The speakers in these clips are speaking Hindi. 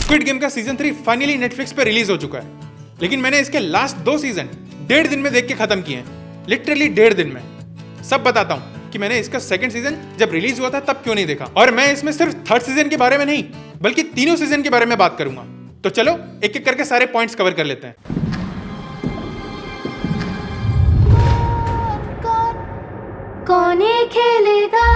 स्क्विड गेम का सीजन 3 फाइनली नेटफ्लिक्स पे रिलीज हो चुका है, लेकिन मैंने इसके लास्ट 2 सीजन 1.5 दिन में देख के खत्म किए हैं, लिटरली 1.5 दिन में। सब बताता हूँ कि मैंने इसका सेकंड सीजन जब रिलीज हुआ था तब क्यों नहीं देखा, और मैं इसमें सिर्फ थर्ड सीजन के बारे में नहीं बल्कि तीनों सीजन के बारे में बात करूंगा। तो चलो एक एक करके सारे पॉइंट्स कवर कर लेते हैं। कौन खेलेगा?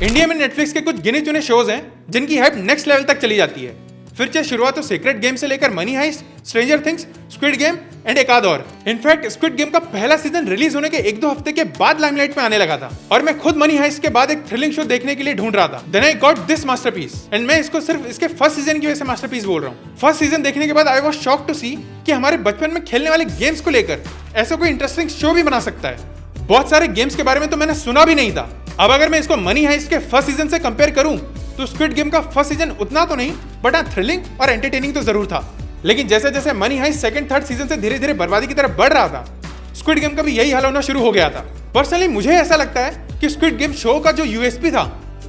इंडिया में नेटफ्लिक्स के कुछ गिने चुने शोज हैं जिनकी हाइप नेक्स्ट लेवल तक चली जाती है। फिर चाहे शुरुआत तो सीक्रेट गेम से लेकर Money Heist, Stranger Things, Squid Game and एक आध और। इनफैक्ट स्क्विड गेम का पहला सीजन रिलीज होने के 1-2 हफ्ते के बाद लाइमलाइट में आने लगा था, और मैं खुद मनी हाइस्ट के बाद एक थ्रिलिंग शो देखने के लिए ढूंढ रहा था। Then I got this masterpiece, and मैं इसको सिर्फ इसके फर्स्ट सीजन की वजह से मास्टरपीस बोल रहा हूँ। फर्स्ट सीजन देखने के बाद आई वाज शॉक्ड टू सी कि हमारे बचपन में खेलने वाले गेम्स को लेकर ऐसा कोई इंटरेस्टिंग शो भी बना सकता है। बहुत सारे गेम्स के बारे में तो मैंने सुना भी नहीं था। अब अगर मैं इसको मनी हाइस्ट के फर्स्ट सीजन से कंपेयर करूं तो स्क्विड गेम का फर्स्ट सीजन उतना तो नहीं, बट हाँ थ्रिलिंग और एंटरटेनिंग तो जरूर था। लेकिन जैसे जैसे Money Heist second third season से धीरे धीरे बर्बादी की तरफ बढ़ रहा था, स्क्विड गेम का भी यही हाल होना शुरू हो गया था। पर्सनली मुझे ऐसा लगता है कि स्क्विड गेम शो का जो यूएसपी था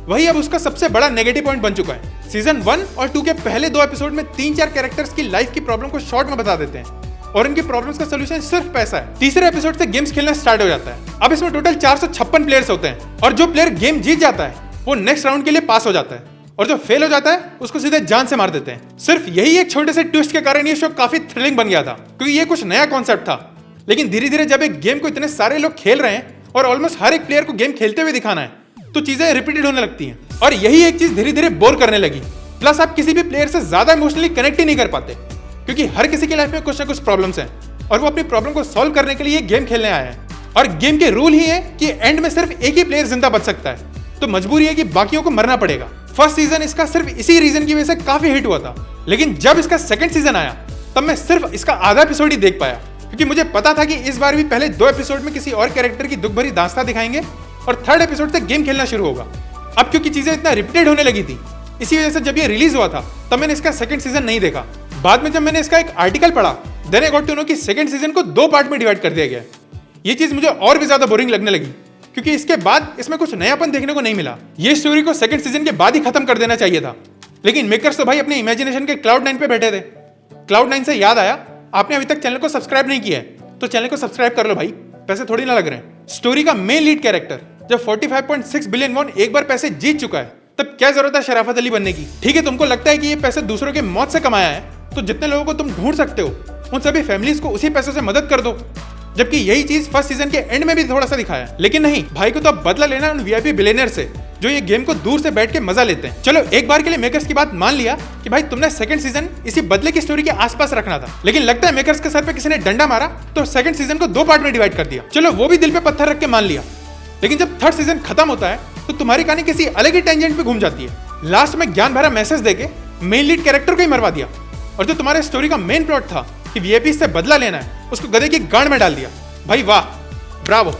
वही अब उसका सबसे बड़ा नेगेटिव पॉइंट बन चुका है। सीजन 1 और 2 के पहले 2 एपिसोड में 3-4 कैरेक्टर्स की लाइफ की प्रॉब्लम को शॉर्ट में बता देते हैं, और इनकी प्रॉब्लम्स का सॉल्यूशन सिर्फ पैसा है। तीसरे एपिसोड से गेम्स खेलना स्टार्ट हो जाता है। अब इसमें टोटल 456 प्लेयर्स होते हैं, और जो प्लेयर गेम जीत जाता है वो नेक्स्ट राउंड के लिए पास हो जाता है, और जो फेल हो जाता है उसको सीधे जान से मार देते हैं। सिर्फ यही एक छोटे से ट्विस्ट के कारण ये शो काफी थ्रिलिंग बन गया था, क्योंकि ये कुछ नया कॉन्सेप्ट था। लेकिन धीरे धीरे जब एक गेम को इतने सारे लोग खेल रहे हैं और ऑलमोस्ट हर एक प्लेयर को गेम खेलते हुए दिखाना है, तो चीजें रिपीटेड होने लगती हैं, और यही एक चीज धीरे धीरे बोर करने लगी। प्लस आप किसी भी प्लेयर से ज्यादा इमोशनली कनेक्ट ही नहीं कर पाते, क्योंकि हर किसी की लाइफ में कुछ ना कुछ प्रॉब्लम्स हैं, और वो अपनी प्रॉब्लम को सॉल्व करने के लिए गेम खेलने आया है। और गेम के रूल ही है कि एंड में सिर्फ एक ही प्लेयर जिंदा बच सकता है, तो मजबूरी है कि बाकियों को मरना पड़ेगा। फर्स्ट सीजन इसका सिर्फ इसी रीजन की वजह से काफी हिट हुआ था, लेकिन जब इसका सेकंड सीजन आया तब मैं सिर्फ इसका आधा एपिसोड ही देख पाया, क्योंकि मुझे पता था कि इस बार भी पहले 2 एपिसोड में किसी और कैरेक्टर की दुख भरी दास्तां दिखाएंगे और थर्ड एपिसोड से गेम खेलना शुरू होगा। अब क्योंकि चीजें इतना रिपीटेड होने लगी थी, इसी वजह से जब ये रिलीज हुआ था तब मैंने इसका सेकंड सीजन नहीं देखा। बाद में जब मैंने इसका एक आर्टिकल पढ़ा, then I got to know कि सेकंड सीजन को 2 पार्ट में डिवाइड कर दिया गया। ये चीज मुझे और भी ज्यादा बोरिंग लगने लगी, क्योंकि इसके बाद इसमें कुछ नयापन देखने को नहीं मिला। ये स्टोरी को सेकंड सीजन के बाद ही खत्म कर देना चाहिए था, लेकिन मेकर्स तो भाई अपने इमेजिनेशन के क्लाउड 9 पे बैठे थे। क्लाउड 9 से याद आया, आपने अभी तक चैनल को सब्सक्राइब नहीं किया है तो चैनल को सब्सक्राइब कर लो भाई, पैसे थोड़ी ना लग रहे हैं। स्टोरी का मेन लीड कैरेक्टर जब 45.6 बिलियन वॉन एक बार पैसे जीत चुका है, तब क्या जरूरत है शराफत अली बनने की। ठीक है, तुमको लगता है कि ये पैसे दूसरों के मौत से कमाया है, तो जितने लोगों को तुम ढूंढ सकते हो उन सभी फैमिलीज को उसी पैसों से मदद कर दो। जबकि यही चीज फर्स्ट सीजन के एंड में भी थोड़ा सा दिखाया, लेकिन नहीं, भाई को तो अब बदला लेना उन वीआईपी बिलियनर से जो ये गेम को दूर से बैठ के मजा लेते हैं। चलो एक बार के लिए मेकर्स की बात मान लिया कि भाई तुमने सेकंड सीजन इसी बदले की स्टोरी के आसपास रखना था, लेकिन लगता है मेकर्स के सर पे किसी ने डंडा मारा तो सेकंड सीजन को 2 पार्ट में डिवाइड कर दिया। चलो वो भी दिल पे पत्थर रख के मान लिया, लेकिन जब थर्ड सीजन खत्म होता है तो तुम्हारी कहानी किसी अलग ही टेंजेंट पे घूम जाती है। लास्ट में ज्ञान भरा मैसेज देके मेन लीड कैरेक्टर को ही मरवा दिया, और जो तुम्हारे स्टोरी का मेन प्लॉट था कि वीआईपी से बदला लेना है, उसको गधे की गांड में डाल दिया। भाई वाह, ब्रावो।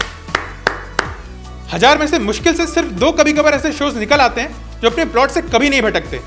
1000 में से मुश्किल से सिर्फ 2 कभी कभार ऐसे शोज निकल आते हैं जो अपने प्लॉट से कभी नहीं भटकते।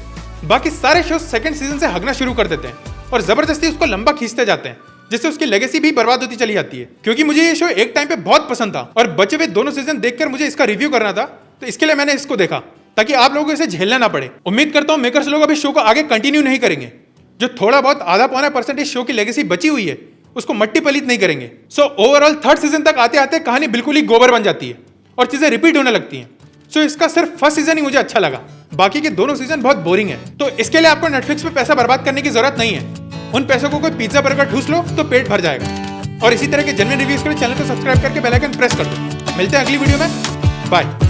बाकी सारे शोज सेकंड सीजन से हगना शुरू कर देते हैं और जबरदस्ती उसको लंबा खींचते जाते हैं, जिससे उसकी लेगेसी भी बर्बाद होती चली जाती है। क्योंकि मुझे ये शो एक टाइम पे बहुत पसंद था, और बचे हुए दोनों सीजन देखकर मुझे इसका रिव्यू करना था, तो इसके लिए मैंने इसको देखा ताकि आप लोगों को इसे झेलना ना पड़े। उम्मीद करता हूँ मेकर्स लोग अभी शो को आगे कंटिन्यू नहीं करेंगे। जो थोड़ा बहुत आधा पौना % शो की लेगेसी बची हुई है उसको मट्टी पलीत नहीं करेंगे। सो ओवरऑल थर्ड सीजन तक आते आते कहानी बिल्कुल ही गोबर बन जाती है और चीजें रिपीट होने लगती हैं। सो इसका सिर्फ फर्स्ट सीजन ही मुझे अच्छा लगा, बाकी के दोनों सीजन बहुत बोरिंग है। तो इसके लिए आपको नेटफ्लिक्स पे पैसा बर्बाद करने की जरूरत नहीं है। उन पैसों को कोई पिज्जा बर्गर ठूस लो तो पेट भर जाएगा। और इसी तरह के जेन्युइन रिव्यूज के लिए चैनल को सब्सक्राइब करके बेल आइकन प्रेस कर दो। मिलते हैं अगली वीडियो में, बाय।